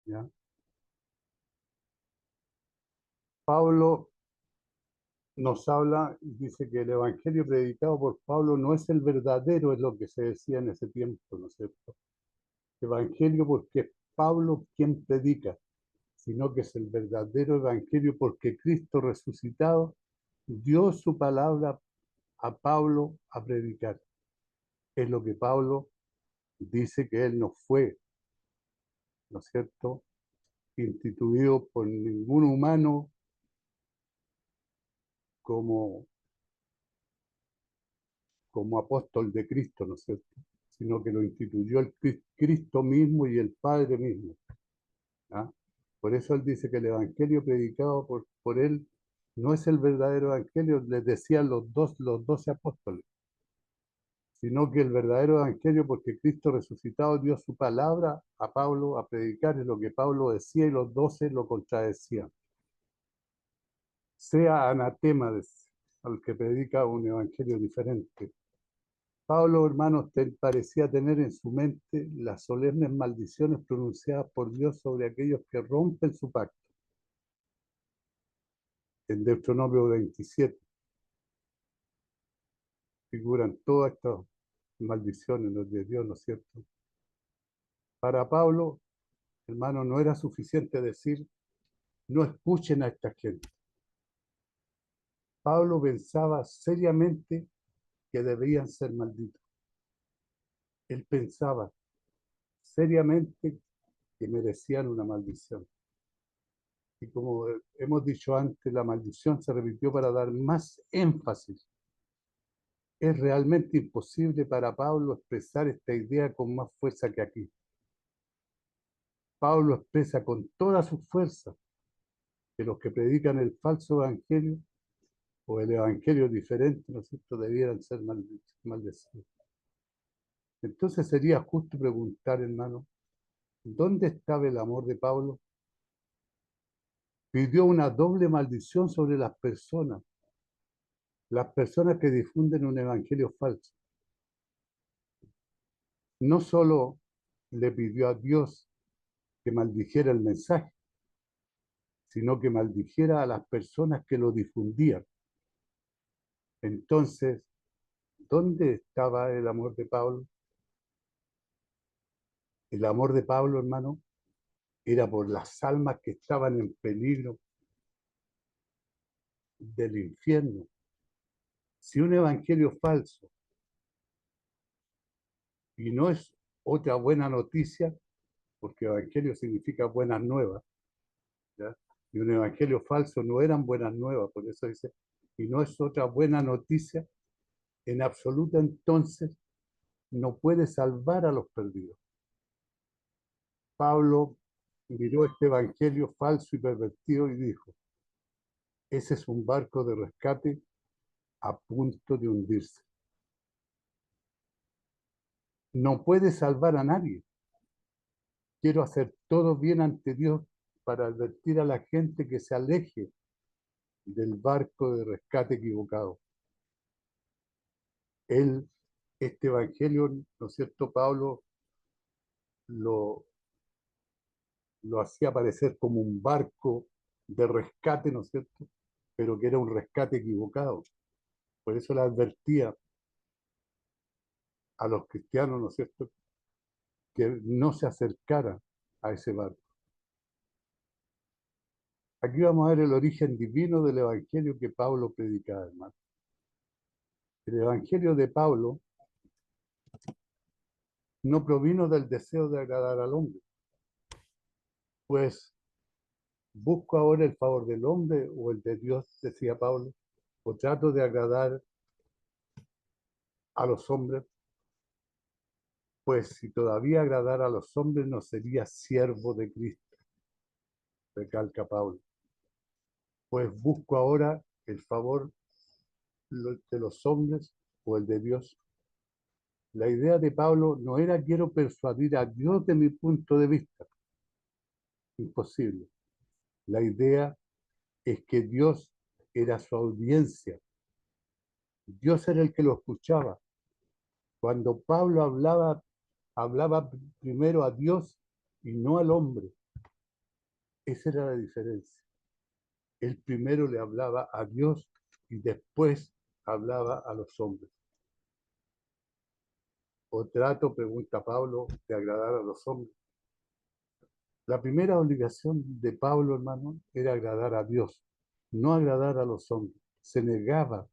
¿ya? Pablo nos habla y dice que el evangelio predicado por Pablo no es el verdadero, es lo que se decía en ese tiempo, ¿no es cierto? Evangelio porque es Pablo quien predica, sino que es el verdadero evangelio porque Cristo resucitado dio su palabra a Pablo a predicar. Es lo que Pablo dice que él no fue, ¿no es cierto?, instituido por ningún humano como, como apóstol de Cristo, ¿no es cierto?, sino que lo instituyó el Cristo mismo y el Padre mismo. ¿Ah? Por eso él dice que el evangelio predicado por él no es el verdadero evangelio, les decían los 12 apóstoles, sino que el verdadero evangelio, porque Cristo resucitado dio su palabra a Pablo a predicar, es lo que Pablo decía y los 12 lo contradecían. Sea anatema al que predica un evangelio diferente. Pablo, hermanos, parecía tener en su mente las solemnes maldiciones pronunciadas por Dios sobre aquellos que rompen su pacto. En Deuteronomio 27 figuran todas estas maldiciones de Dios, ¿no es cierto? Para Pablo, hermano, no era suficiente decir, no escuchen a esta gente. Pablo pensaba seriamente que debían ser malditos. Él pensaba seriamente que merecían una maldición. Y como hemos dicho antes, la maldición se repitió para dar más énfasis. Es realmente imposible para Pablo expresar esta idea con más fuerza que aquí. Pablo expresa con toda su fuerza que los que predican el falso evangelio o el evangelio diferente, ¿no es cierto?, debieran ser maldecidos. Entonces sería justo preguntar, hermano, ¿dónde estaba el amor de Pablo? Pidió una doble maldición sobre las personas que difunden un evangelio falso. No solo le pidió a Dios que maldijera el mensaje, sino que maldijera a las personas que lo difundían. Entonces, ¿dónde estaba el amor de Pablo? El amor de Pablo, hermano, era por las almas que estaban en peligro del infierno. Si un evangelio falso, y no es otra buena noticia, porque evangelio significa buenas nuevas, ¿ya? Y un evangelio falso no eran buenas nuevas, por eso dice, y no es otra buena noticia, en absoluto entonces no puede salvar a los perdidos. Pablo miró este evangelio falso y pervertido y dijo, ese es un barco de rescate a punto de hundirse. No puede salvar a nadie. Quiero hacer todo bien ante Dios para advertir a la gente que se aleje del barco de rescate equivocado. Él, este evangelio, ¿no es cierto? Pablo lo, lo hacía parecer como un barco de rescate, ¿no es cierto? Pero que era un rescate equivocado. Por eso le advertía a los cristianos, ¿no es cierto?, que no se acercara a ese barco. Aquí vamos a ver el origen divino del evangelio que Pablo predicaba, hermano. El evangelio de Pablo no provino del deseo de agradar al hombre, pues busco ahora el favor del hombre o el de Dios, decía Pablo, o trato de agradar a los hombres, pues si todavía agradara a los hombres no sería siervo de Cristo, recalca Pablo. Pues busco ahora el favor de los hombres o el de Dios. La idea de Pablo no era quiero persuadir a Dios de mi punto de vista. Imposible. La idea es que Dios era su audiencia. Dios era el que lo escuchaba. Cuando Pablo hablaba primero a Dios y no al hombre. Esa era la diferencia. Él primero le hablaba a Dios y después hablaba a los hombres. ¿O trato, pregunta Pablo, de agradar a los hombres? La primera obligación de Pablo, hermano, era agradar a Dios, no agradar a los hombres. Se negaba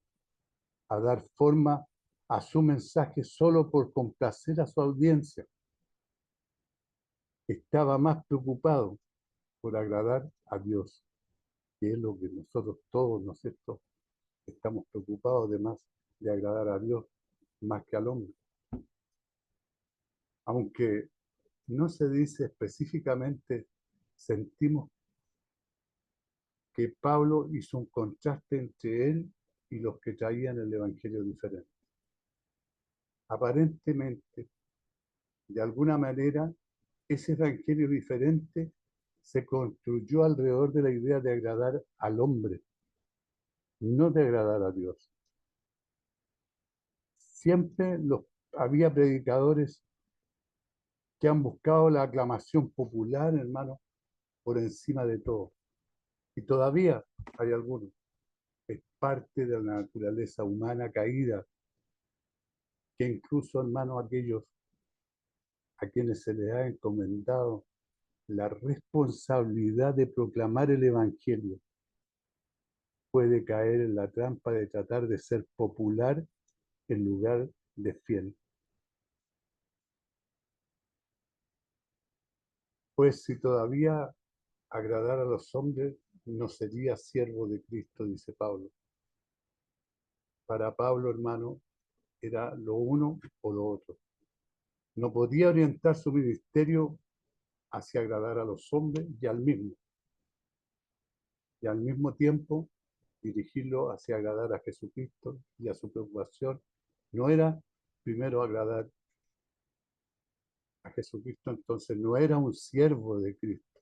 a dar forma a su mensaje solo por complacer a su audiencia. Estaba más preocupado por agradar a Dios, que es lo que nosotros todos, ¿no es cierto?, estamos preocupados además de agradar a Dios más que al hombre. Aunque no se dice específicamente, sentimos que Pablo hizo un contraste entre él y los que traían el evangelio diferente. Aparentemente, de alguna manera, ese evangelio diferente se construyó alrededor de la idea de agradar al hombre, no de agradar a Dios. Siempre había predicadores que han buscado la aclamación popular, hermano, por encima de todo. Y todavía hay algunos. Es parte de la naturaleza humana caída, que incluso, hermano, aquellos a quienes se les ha encomendado la responsabilidad de proclamar el Evangelio, puede caer en la trampa de tratar de ser popular en lugar de fiel. Pues si todavía agradar a los hombres, no sería siervo de Cristo, dice Pablo. Para Pablo, hermano, era lo uno o lo otro. No podía orientar su ministerio hacia agradar a los hombres y al mismo tiempo dirigirlo hacia agradar a Jesucristo, y a su preocupación no era primero agradar a Jesucristo, entonces no era un siervo de Cristo.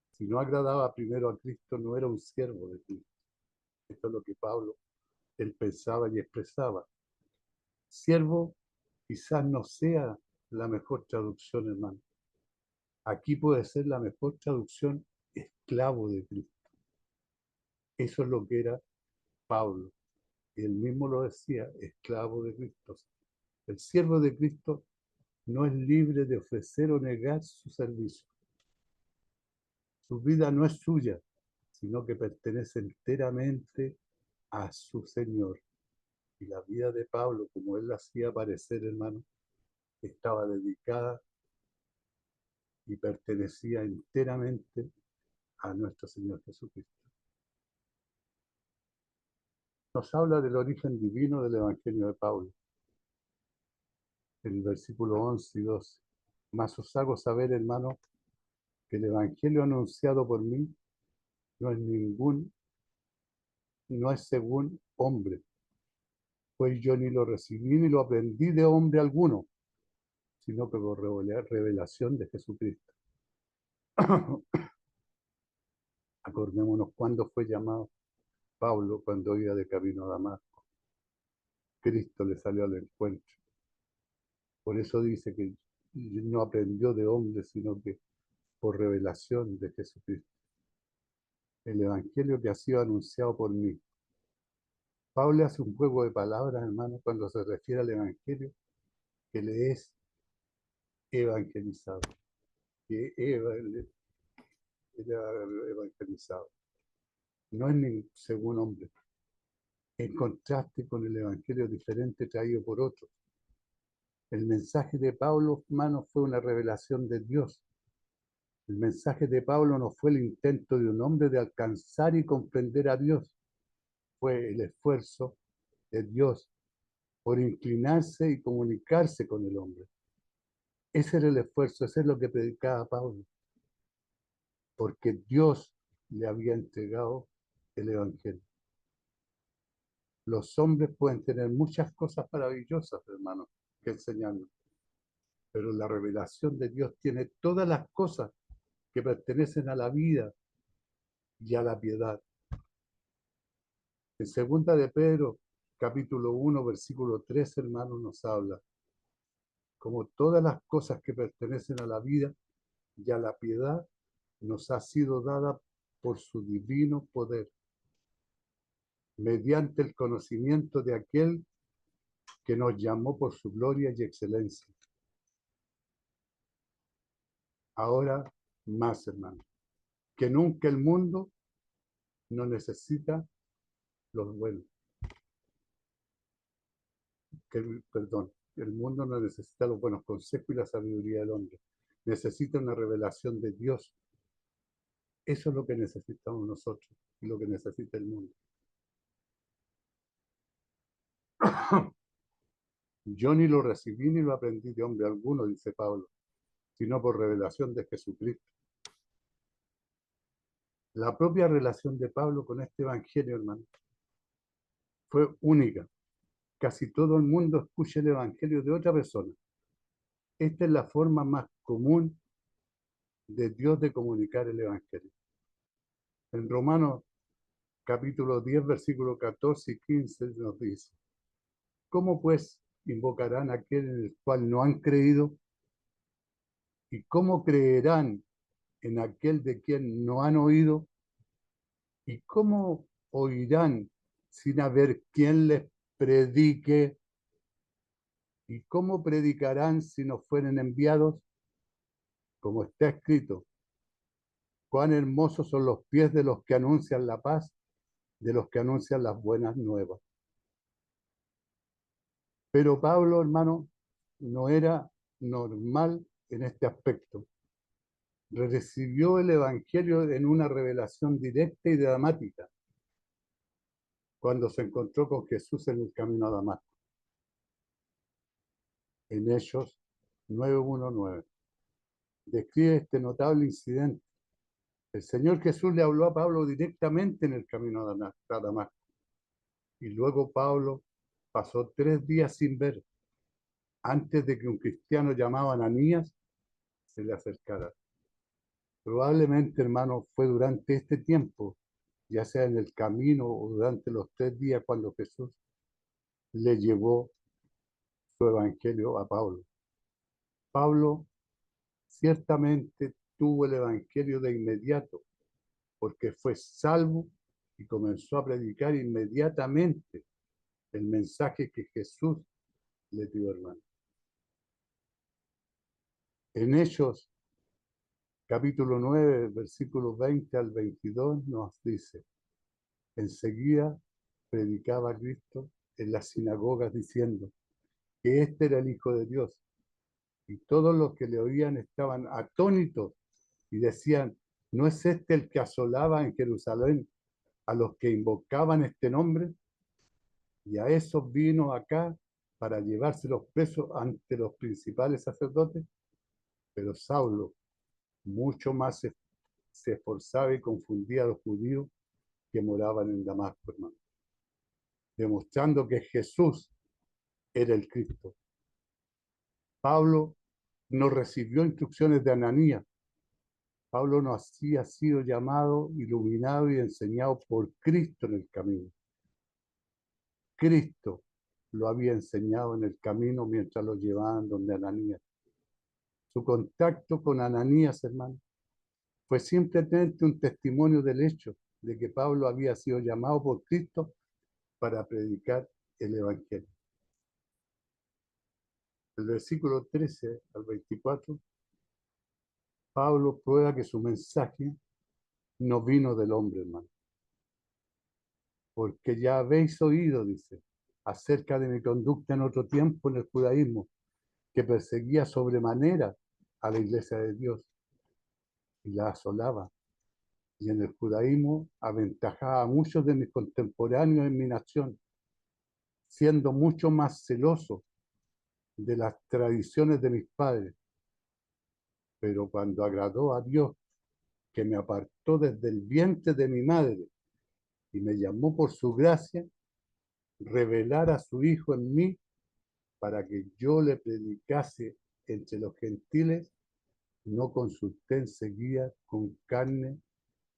Si no agradaba primero a Cristo, no era un siervo de Cristo. Esto es lo que Pablo, él pensaba y expresaba. Siervo quizás no sea la mejor traducción, hermano. Aquí puede ser la mejor traducción, esclavo de Cristo. Eso es lo que era Pablo. Y él mismo lo decía, esclavo de Cristo. El siervo de Cristo no es libre de ofrecer o negar su servicio. Su vida no es suya, sino que pertenece enteramente a su Señor. Y la vida de Pablo, como él la hacía parecer, hermano, estaba dedicada y pertenecía enteramente a nuestro Señor Jesucristo. Nos habla del origen divino del Evangelio de Pablo, en el versículo 11 y 12. Mas os hago saber, hermano, que el Evangelio anunciado por mí no es no es según hombre, pues yo ni lo recibí ni lo aprendí de hombre alguno, sino que por revelación de Jesucristo. Acordémonos cuándo fue llamado Pablo, cuando iba de camino a Damasco. Cristo le salió al encuentro. Por eso dice que no aprendió de hombre, sino que por revelación de Jesucristo. El Evangelio que ha sido anunciado por mí. Pablo hace un juego de palabras, hermano, cuando se refiere al Evangelio que le es evangelizado, que era evangelizado. No es ni según hombre, en contraste con el evangelio diferente traído por otros. El mensaje de Pablo, hermano, fue una revelación de Dios. El mensaje de Pablo no fue el intento de un hombre de alcanzar y comprender a Dios, fue el esfuerzo de Dios por inclinarse y comunicarse con el hombre. Ese era el esfuerzo, ese es lo que predicaba Pablo, porque Dios le había entregado el Evangelio. Los hombres pueden tener muchas cosas maravillosas, hermanos, que enseñarnos, pero la revelación de Dios tiene todas las cosas que pertenecen a la vida y a la piedad. En segunda de Pedro, capítulo 1, versículo 3, hermanos, nos habla, como todas las cosas que pertenecen a la vida y a la piedad, nos ha sido dada por su divino poder, mediante el conocimiento de aquel que nos llamó por su gloria y excelencia. Ahora más, hermanos, que nunca el mundo no necesita los buenos. Perdón, el mundo no necesita los buenos consejos y la sabiduría del hombre. Necesita una revelación de Dios. Eso es lo que necesitamos nosotros y lo que necesita el mundo. Yo ni lo recibí ni lo aprendí de hombre alguno, dice Pablo, sino por revelación de Jesucristo. La propia relación de Pablo con este evangelio, hermano, fue única. Casi todo el mundo escucha el evangelio de otra persona. Esta es la forma más común de Dios de comunicar el evangelio. En Romanos capítulo 10, versículos 14 y 15 nos dice: ¿cómo pues invocarán a aquel en el cual no han creído? ¿Y cómo creerán en aquel de quien no han oído? ¿Y cómo oirán sin haber quien les predique? ¿Y cómo predicarán si no fueren enviados? Como está escrito: cuán hermosos son los pies de los que anuncian la paz, de los que anuncian las buenas nuevas. Pero Pablo, hermano, no era normal en este aspecto. Recibió el evangelio en una revelación directa y dramática cuando se encontró con Jesús en el camino a Damasco. En Hechos 9:19 describe este notable incidente. El Señor Jesús le habló a Pablo directamente en el camino a Damasco. Y luego Pablo pasó 3 días sin ver, antes de que un cristiano llamado Ananías se le acercara. Probablemente, hermano, fue durante este tiempo, ya sea en el camino o durante los 3 días, cuando Jesús le llevó su evangelio a Pablo. Pablo ciertamente tuvo el evangelio de inmediato, porque fue salvo y comenzó a predicar inmediatamente el mensaje que Jesús le dio, hermano. En Hechos capítulo 9, versículos 20 al 22 nos dice: enseguida predicaba a Cristo en las sinagogas diciendo que este era el Hijo de Dios. Y todos los que le oían estaban atónitos y decían: ¿no es este el que asolaba en Jerusalén a los que invocaban este nombre? Y a esos vino acá para llevárselos presos ante los principales sacerdotes. Pero Saulo mucho más se esforzaba y confundía a los judíos que moraban en Damasco, hermano, demostrando que Jesús era el Cristo. Pablo no recibió instrucciones de Ananías. Pablo no había sido llamado, iluminado y enseñado por Cristo en el camino. Cristo lo había enseñado en el camino mientras lo llevaban donde Ananías. Su contacto con Ananías, hermano, fue simplemente un testimonio del hecho de que Pablo había sido llamado por Cristo para predicar el Evangelio. Del versículo 13 al 24, Pablo prueba que su mensaje no vino del hombre, hermano. Porque ya habéis oído, dice, acerca de mi conducta en otro tiempo en el judaísmo, que perseguía sobremanera a la iglesia de Dios y la asolaba. Y en el judaísmo aventajaba a muchos de mis contemporáneos en mi nación, siendo mucho más celoso de las tradiciones de mis padres. Pero cuando agradó a Dios, que me apartó desde el vientre de mi madre y me llamó por su gracia, revelar a su Hijo en mí para que yo le predicase entre los gentiles, no consulté enseguida con carne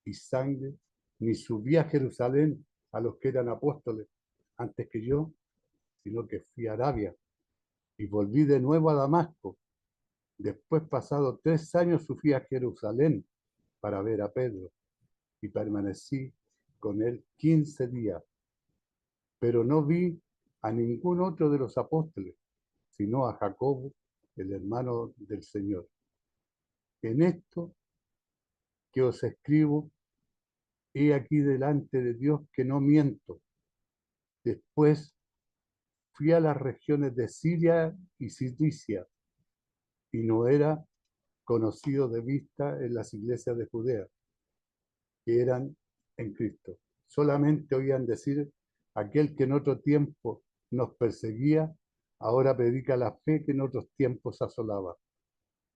y sangre, ni subí a Jerusalén a los que eran apóstoles antes que yo, sino que fui a Arabia y volví de nuevo a Damasco. Después, pasado 3 años, subí a Jerusalén para ver a Pedro y permanecí con él 15 días, pero no vi a ningún otro de los apóstoles, sino a Jacobo, el hermano del Señor. En esto que os escribo, he aquí delante de Dios que no miento. Después fui a las regiones de Siria y Cilicia, y no era conocido de vista en las iglesias de Judea, que eran en Cristo. Solamente oían decir, aquel que en otro tiempo nos perseguía, ahora predica la fe que en otros tiempos asolaba,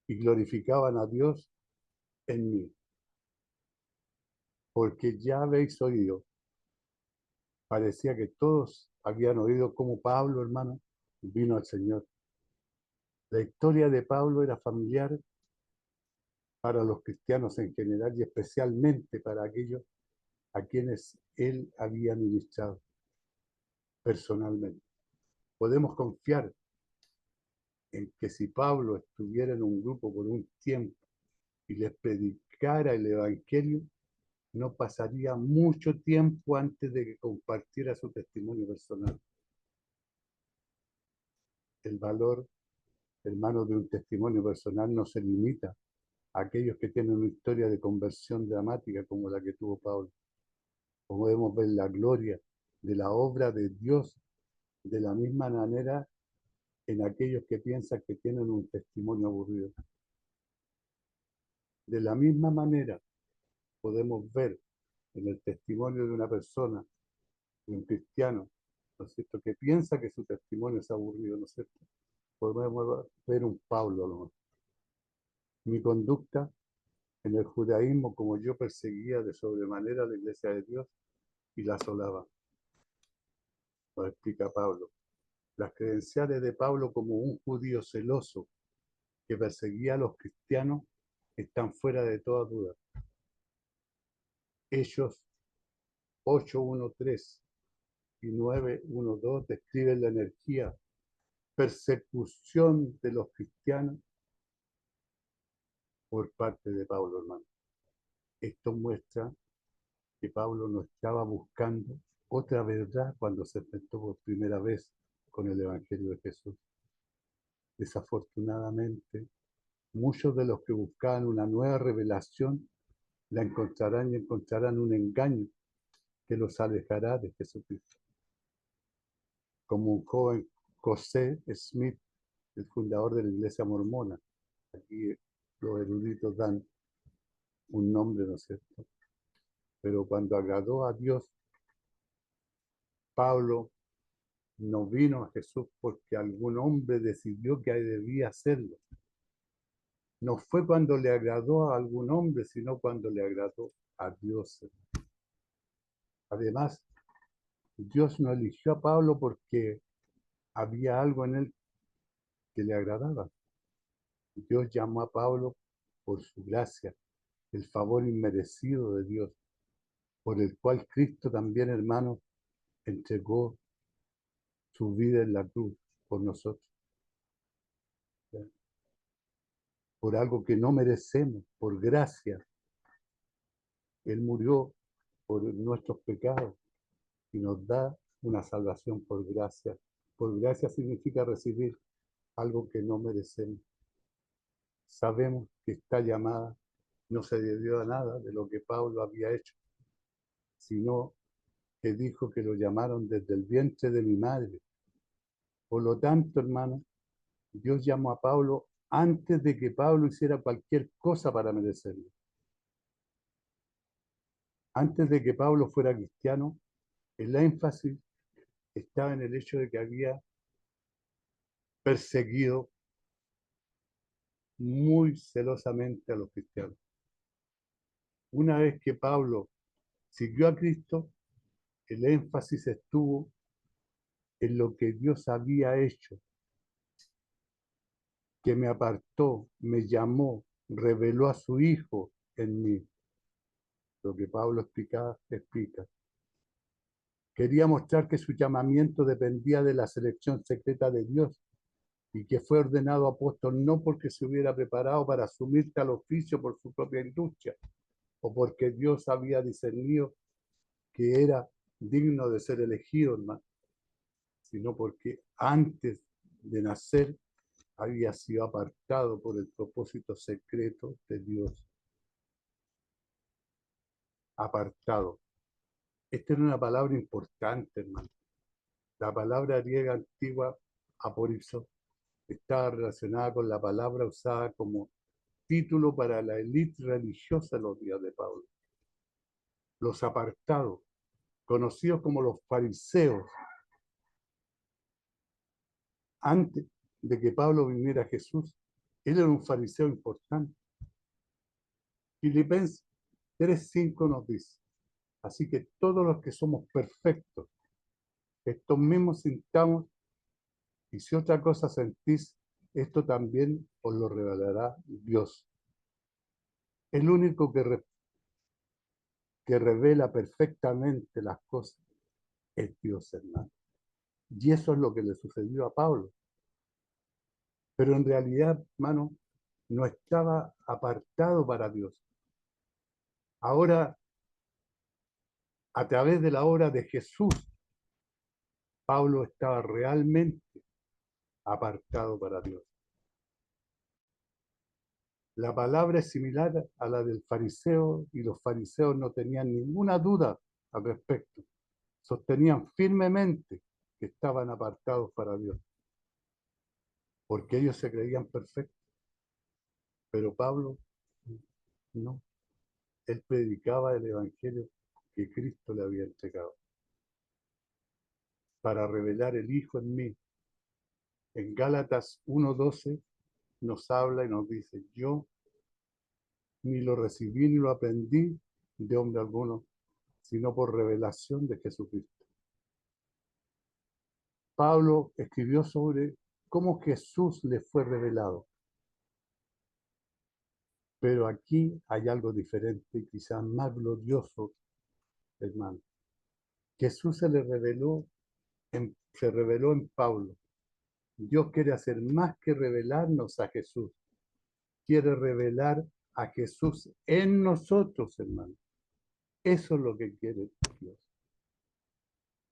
y glorificaban a Dios en mí, porque ya habéis oído. Parecía que todos habían oído cómo Pablo, hermano, vino al Señor. La historia de Pablo era familiar para los cristianos en general y especialmente para aquellos a quienes él había ministrado personalmente. Podemos confiar en que si Pablo estuviera en un grupo por un tiempo y les predicara el Evangelio, no pasaría mucho tiempo antes de que compartiera su testimonio personal. El valor, hermano, de un testimonio personal no se limita a aquellos que tienen una historia de conversión dramática como la que tuvo Pablo. Podemos ver la gloria de la obra de Dios de la misma manera en aquellos que piensan que tienen un testimonio aburrido. De la misma manera podemos ver en el testimonio de una persona, de un cristiano, ¿no es cierto?, que piensa que su testimonio es aburrido, ¿no es cierto? Podemos ver un Pablo, ¿no? Mi conducta en el judaísmo, como yo perseguía de sobremanera a la iglesia de Dios y la asolaba, lo explica Pablo. Las credenciales de Pablo como un judío celoso que perseguía a los cristianos están fuera de toda duda. Hechos 8:13 y 9:12 describen la energía, persecución de los cristianos por parte de Pablo, hermano. Esto muestra que Pablo no estaba buscando otra verdad cuando se enfrentó por primera vez con el Evangelio de Jesús. Desafortunadamente, muchos de los que buscaban una nueva revelación la encontrarán y encontrarán un engaño que los alejará de Jesucristo. Como un joven José Smith, el fundador de la iglesia mormona. Aquí los eruditos dan un nombre, ¿no es cierto? Pero cuando agradó a Dios, Pablo no vino a Jesús porque algún hombre decidió que debía hacerlo. No fue cuando le agradó a algún hombre, sino cuando le agradó a Dios. Además, Dios no eligió a Pablo porque había algo en él que le agradaba. Dios llamó a Pablo por su gracia, el favor inmerecido de Dios, por el cual Cristo también, hermano, entregó su vida en la cruz por nosotros, por algo que no merecemos, por gracia. Él murió por nuestros pecados y nos da una salvación por gracia. Por gracia significa recibir algo que no merecemos. Sabemos que esta llamada no se debió a nada de lo que Pablo había hecho, sino que dijo que lo llamaron desde el vientre de mi madre. Por lo tanto, hermano, Dios llamó a Pablo antes de que Pablo hiciera cualquier cosa para merecerlo. Antes de que Pablo fuera cristiano, el énfasis estaba en el hecho de que había perseguido muy celosamente a los cristianos. Una vez que Pablo siguió a Cristo, el énfasis estuvo en lo que Dios había hecho, que me apartó, me llamó, reveló a su Hijo en mí. Lo que Pablo explica. Quería mostrar que su llamamiento dependía de la selección secreta de Dios y que fue ordenado apóstol no porque se hubiera preparado para asumir tal oficio por su propia industria, o porque Dios había discernido que era digno de ser elegido, hermano, sino porque antes de nacer había sido apartado por el propósito secreto de Dios. Apartado. Esta era una palabra importante, hermano. La palabra griega antigua, aporizo, estaba relacionada con la palabra usada como título para la élite religiosa en los días de Pablo. Los apartados, conocidos como los fariseos, antes de que Pablo viniera a Jesús, él era un fariseo importante. Filipenses 3:5 nos dice, así que todos los que somos perfectos, estos mismos sintamos, y si otra cosa sentís, esto también os lo revelará Dios. El único que revela perfectamente las cosas es Dios, hermano. Y eso es lo que le sucedió a Pablo. Pero en realidad, hermano, no estaba apartado para Dios. Ahora, a través de la obra de Jesús, Pablo estaba realmente apartado para Dios. La palabra es similar a la del fariseo y los fariseos no tenían ninguna duda al respecto. Sostenían firmemente que estaban apartados para Dios, porque ellos se creían perfectos. Pero Pablo no. Él predicaba el evangelio que Cristo le había entregado para revelar el Hijo en mí. En Gálatas 1:12 nos habla y nos dice, yo ni lo recibí ni lo aprendí de hombre alguno, sino por revelación de Jesucristo. Pablo escribió sobre cómo Jesús le fue revelado. Pero aquí hay algo diferente y quizás más glorioso, hermano. Jesús se reveló en Pablo. Dios quiere hacer más que revelarnos a Jesús. Quiere revelar a Jesús en nosotros, hermano. Eso es lo que quiere Dios.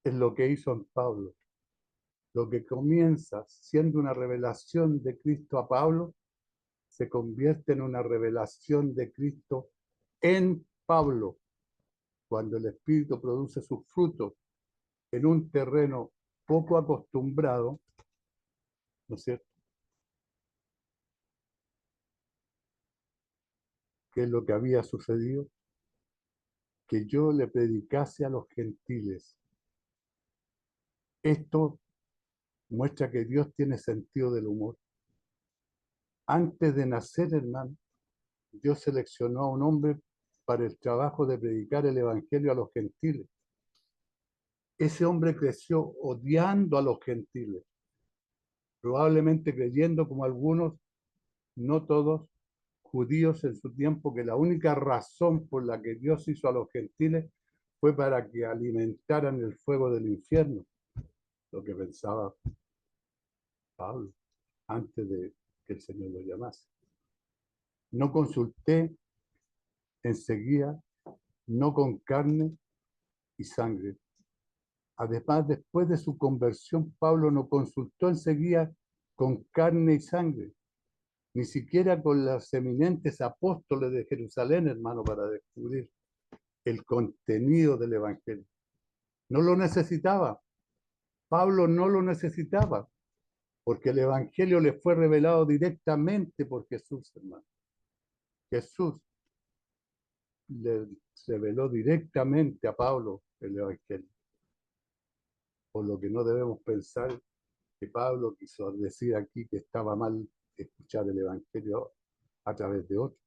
Es lo que hizo en Pablo. Lo que comienza siendo una revelación de Cristo a Pablo, se convierte en una revelación de Cristo en Pablo, cuando el Espíritu produce sus frutos en un terreno poco acostumbrado, ¿no es cierto? ¿Qué es lo que había sucedido? Que yo le predicase a los gentiles. Esto muestra que Dios tiene sentido del humor. Antes de nacer, hermano, Dios seleccionó a un hombre para el trabajo de predicar el Evangelio a los gentiles. Ese hombre creció odiando a los gentiles, probablemente creyendo como algunos, no todos, judíos en su tiempo, que la única razón por la que Dios hizo a los gentiles fue para que alimentaran el fuego del infierno, lo que pensaba Pablo antes de que el Señor lo llamase. No consulté enseguida, no con carne y sangre. Además, después de su conversión, Pablo no consultó enseguida con carne y sangre, ni siquiera con los eminentes apóstoles de Jerusalén, hermano, para descubrir el contenido del Evangelio. No lo necesitaba. Pablo no lo necesitaba, porque el Evangelio le fue revelado directamente por Jesús, hermano. Jesús le reveló directamente a Pablo el Evangelio. Por lo que no debemos pensar que Pablo quiso decir aquí que estaba mal escuchar el Evangelio a través de otro,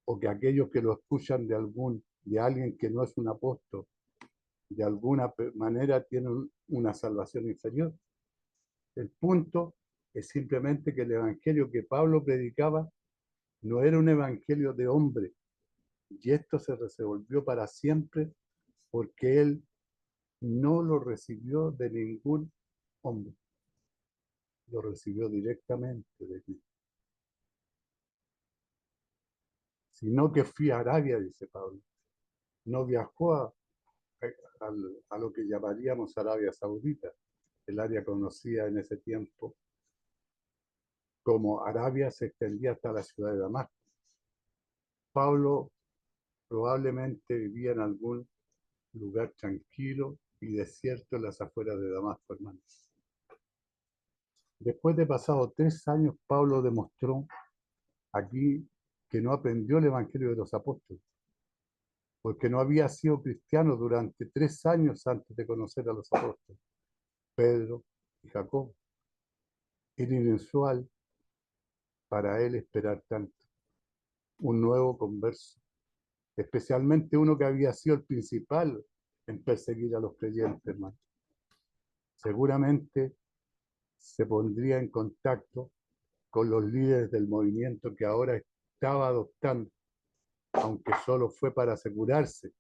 o que aquellos que lo escuchan de alguien que no es un apóstol, de alguna manera tienen una salvación inferior. El punto es simplemente que el Evangelio que Pablo predicaba no era un Evangelio de hombre, y esto se resolvió para siempre porque él no lo recibió de ningún hombre, lo recibió directamente de Cristo. sino que fui a Arabia, dice Pablo. No viajó a lo que llamaríamos Arabia Saudita, el área conocida en ese tiempo como Arabia se extendía hasta la ciudad de Damasco. Pablo probablemente vivía en algún lugar tranquilo y desierto en las afueras de Damasco, hermanos. Después de pasados 3 años, Pablo demostró aquí que no aprendió el Evangelio de los apóstoles, porque no había sido cristiano durante 3 años antes de conocer a los apóstoles, Pedro y Jacob. Era inusual para él esperar tanto. Un nuevo converso, especialmente uno que había sido el principal en perseguir a los creyentes, hermano. Seguramente se pondría en contacto con los líderes del movimiento que ahora estaba adoptando, aunque solo fue para asegurarse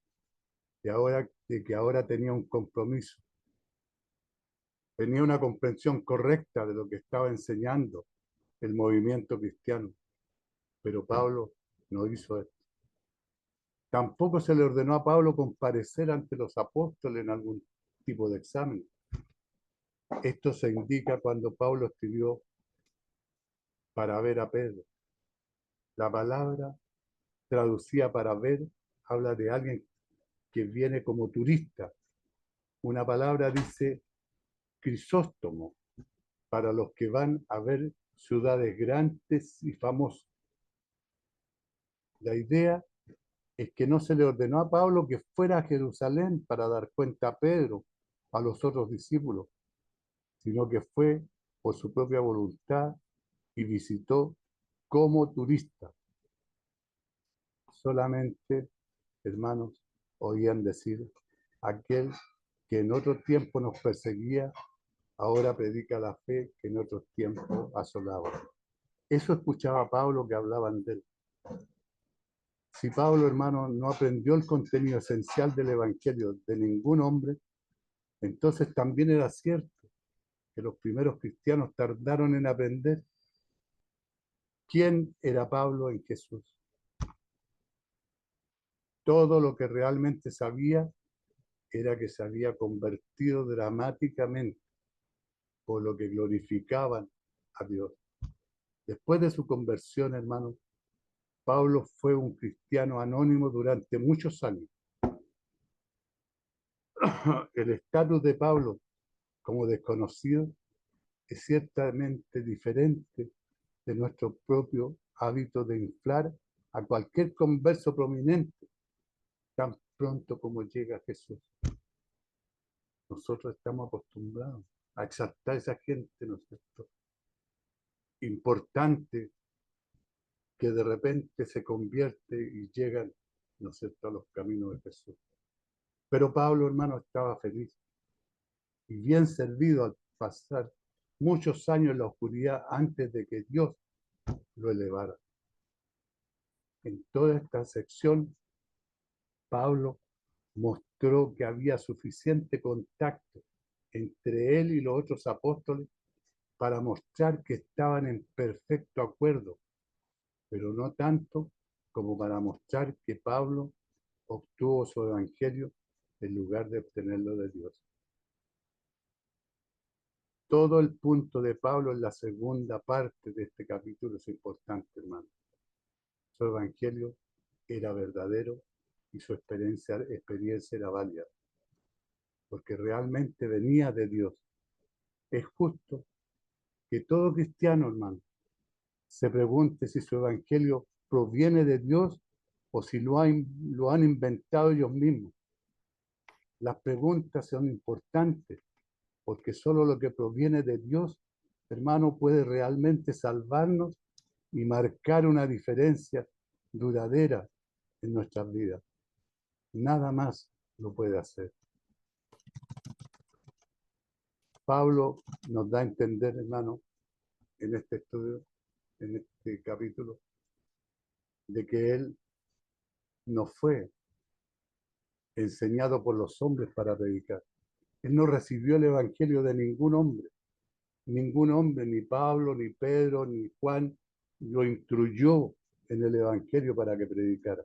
de que ahora tenía un compromiso, tenía una comprensión correcta de lo que estaba enseñando el movimiento cristiano. Pero Pablo no hizo esto. Tampoco se le ordenó a Pablo comparecer ante los apóstoles en algún tipo de examen. Esto se indica cuando Pablo escribió para ver a Pedro. La palabra traducida para ver habla de alguien que viene como turista. Una palabra dice Crisóstomo, para los que van a ver ciudades grandes y famosas. La idea es que no se le ordenó a Pablo que fuera a Jerusalén para dar cuenta a Pedro, a los otros discípulos, sino que fue por su propia voluntad y visitó como turista. Solamente, hermanos, oían decir, aquel que en otro tiempo nos perseguía, ahora predica la fe que en otros tiempos asolaba. Eso escuchaba Pablo que hablaban de él. Si Pablo, hermano, no aprendió el contenido esencial del Evangelio de ningún hombre, entonces también era cierto que los primeros cristianos tardaron en aprender quién era Pablo en Jesús. Todo lo que realmente sabía era que se había convertido dramáticamente, por lo que glorificaban a Dios. Después de su conversión, hermano, Pablo fue un cristiano anónimo durante muchos años. El estatus de Pablo como desconocido es ciertamente diferente de nuestro propio hábito de inflar a cualquier converso prominente tan pronto como llega Jesús. Nosotros estamos acostumbrados a exaltar a esa gente, ¿no es cierto? Importante, que de repente se convierte y llegan, ¿no es cierto?, a los caminos de Jesús. Pero Pablo, hermano, estaba feliz y bien servido al pasar muchos años en la oscuridad antes de que Dios lo elevara. En toda esta sección, Pablo mostró que había suficiente contacto entre él y los otros apóstoles para mostrar que estaban en perfecto acuerdo, pero no tanto como para mostrar que Pablo obtuvo su evangelio en lugar de obtenerlo de Dios. Todo el punto de Pablo en la segunda parte de este capítulo es importante, hermano. Su evangelio era verdadero y su experiencia era válida, porque realmente venía de Dios. Es justo que todo cristiano, hermano, se pregunte si su evangelio proviene de Dios o si lo han inventado ellos mismos. Las preguntas son importantes porque solo lo que proviene de Dios, hermano, puede realmente salvarnos y marcar una diferencia duradera en nuestras vidas. Nada más lo puede hacer. Pablo nos da a entender, hermano, en este estudio, en este capítulo, de que él no fue enseñado por los hombres para predicar. Él no recibió el evangelio de ningún hombre. Ningún hombre, ni Pablo, ni Pedro, ni Juan, lo instruyó en el Evangelio para que predicara,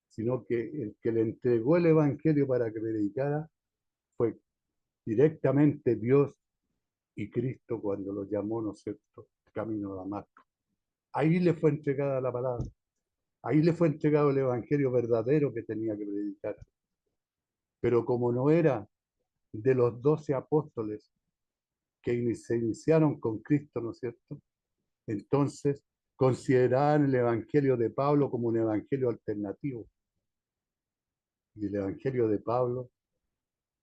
sino que el que le entregó el Evangelio para que predicara fue directamente Dios y Cristo cuando lo llamó, ¿no es cierto?, camino a Damasco. Ahí le fue entregada la palabra, ahí le fue entregado el Evangelio verdadero que tenía que predicar. Pero como no era de los 12 apóstoles que se iniciaron con Cristo, ¿no es cierto?, entonces consideraban el Evangelio de Pablo como un Evangelio alternativo. Y el Evangelio de Pablo,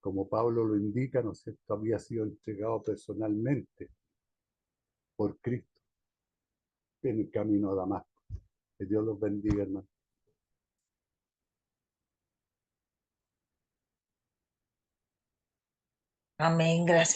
como Pablo lo indica, ¿no es cierto?, había sido entregado personalmente por Cristo en el camino a Damasco. Que Dios los bendiga, hermano. Amén, gracias.